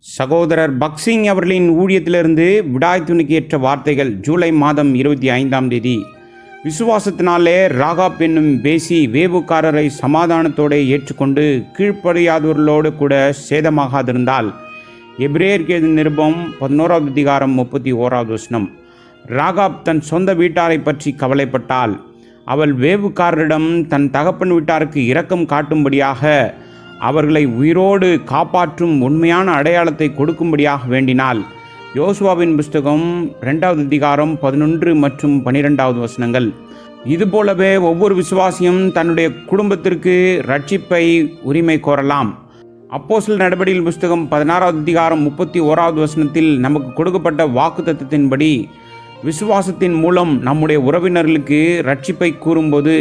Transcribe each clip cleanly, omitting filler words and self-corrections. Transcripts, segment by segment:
சகோதரர் பக்சிங் அவர்களின் ஊழியத்திலிருந்து விடாய் துணிக்கு ஏற்ற வார்த்தைகள். ஜூலை மாதம் 25ஆம் தேதி. விசுவாசத்தினாலே ராகாப் என்னும் பேசி வேவுக்காரரை சமாதானத்தோடு ஏற்றுக்கொண்டு கீழ்ப்படியாதவர்களோடு கூட சேதமாகாதிருந்தால். எபிரேயருக்கு எழுதின நிருபம் 11ஆவது அதிகாரம் 31வது வசனம். ராகாப் தன் சொந்த வீட்டாரை பற்றி கவலைப்பட்டாள். அவள் வேவுக்காரரிடம் தன் தகப்பன் வீட்டாருக்கு இரக்கம் காட்டும்படியாக அவர்களை உயிரோடு காப்பாற்றும் உண்மையான அடையாளத்தை கொடுக்கும்படியாக வேண்டினாள். யோசுவாவின் புஸ்தகம் 2வது அதிகாரம் 11 மற்றும் 12வது வசனங்கள். இதுபோலவே ஒவ்வொரு விசுவாசியும் தன்னுடைய குடும்பத்திற்கு ரட்சிப்பை உரிமை கோரலாம். அப்போஸ்தலர் நடபடிகள் புஸ்தகம் 16வது அதிகாரம் 31வது வசனத்தில் நமக்கு கொடுக்கப்பட்ட வாக்குத்தத்தத்தின்படி விசுவாசத்தின் மூலம் நம்முடைய உறவினர்களுக்கு ரட்சிப்பை கூறும்போது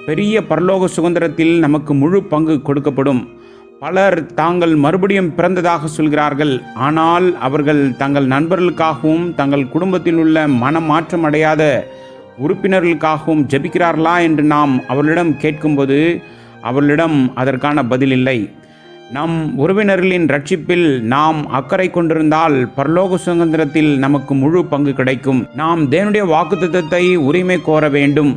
பெரிய பரலோக சுதந்திரத்தில் நமக்கு முழு பங்கு கொடுக்கப்படும். பலர் தாங்கள் மறுபடியும் பிறந்ததாக சொல்கிறார்கள். ஆனால் அவர்கள் தங்கள் நண்பர்களுக்காகவும் தங்கள் குடும்பத்தில் உள்ள மனமாற்றம் அடையாத உறுப்பினர்களுக்காகவும் ஜெபிக்கிறார்களா என்று நாம் அவர்களிடம் கேட்கும்போது அவர்களிடம் அதற்கான பதில் இல்லை. நம் உறவினர்களின் ரட்சிப்பில் நாம் அக்கறை கொண்டிருந்தால் பரலோக சுதந்திரத்தில் நமக்கு முழு பங்கு கிடைக்கும். நாம் தேவனுடைய வாக்குத்தத்தத்தை உரிமை கோர வேண்டும்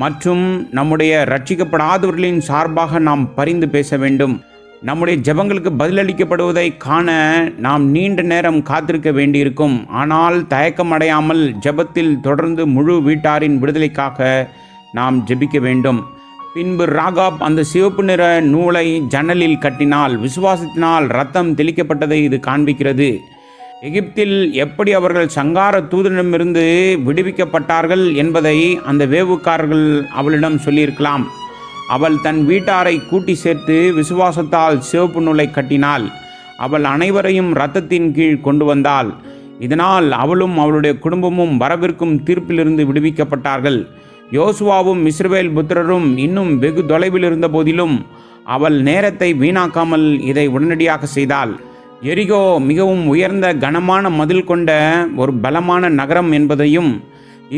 மற்றும் நம்முடைய ரட்சிக்கப்படாதவர்களின் சார்பாக நாம் பரிந்து பேச வேண்டும். நம்முடைய ஜெபங்களுக்கு பதிலளிக்கப்படுவதை காண நாம் நீண்ட நேரம் காத்திருக்க வேண்டியிருக்கும். ஆனால் தயக்கம் அடையாமல் ஜெபத்தில் தொடர்ந்து முழு வீட்டாரின் விடுதலைக்காக நாம் ஜெபிக்க வேண்டும். பின்பு ராகாப் அந்த சிவப்பு நிற நூலை ஜன்னலில் கட்டினால். விசுவாசத்தினால் இரத்தம் தெளிக்கப்பட்டதை இது காண்பிக்கிறது. எகிப்தில் எப்படி அவர்கள் சங்கார தூதனிடமிருந்து விடுவிக்கப்பட்டார்கள் என்பதை அந்த வேவுக்காரர்கள் அவளிடம் சொல்லியிருக்கலாம். அவள் தன் வீட்டாரை கூட்டி சேர்த்து விசுவாசத்தால் சிவப்பு நூலை கட்டினாள். அவள் அனைவரையும் இரத்தத்தின் கீழ் கொண்டு வந்தாள். இதனால் அவளும் அவளுடைய குடும்பமும் வரவிருக்கும் தீர்ப்பிலிருந்து விடுவிக்கப்பட்டார்கள். யோசுவாவும் இஸ்ரவேல் புத்திரரும் இன்னும் வெகு தொலைவில் இருந்த போதிலும் அவள் நேரத்தை வீணாக்காமல் இதை உடனடியாக செய்தாள். எரிகோ மிகவும் உயர்ந்த கனமான மதில் கொண்ட ஒரு பலமான நகரம் என்பதையும்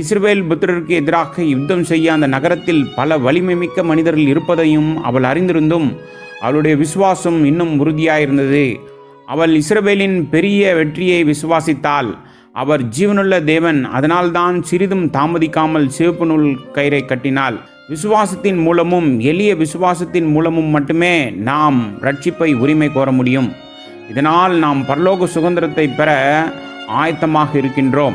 இஸ்ரவேல் புத்திரருக்கு எதிராக யுத்தம் செய்ய அந்த நகரத்தில் பல வலிமை மிக்க மனிதர்கள் இருப்பதையும் அவள் அறிந்திருந்தும் அவளுடைய விசுவாசம் இன்னும் உறுதியாயிருந்தது. அவள் இஸ்ரவேலின் பெரிய வெற்றியை விசுவாசித்தாள். அவர் ஜீவனுள்ள தேவன். அதனால்தான் சிறிதும் தாமதிக்காமல் சிவப்பு நூல் கயிறை கட்டினாள். விசுவாசத்தின் மூலமும் எளிய விசுவாசத்தின் மூலமும் மட்டுமே நாம் ரட்சிப்பை உரிமை கோர முடியும். இதனால் நாம் பரலோக சுதந்திரத்தை பெற ஆயத்தமாக இருக்கின்றோம்.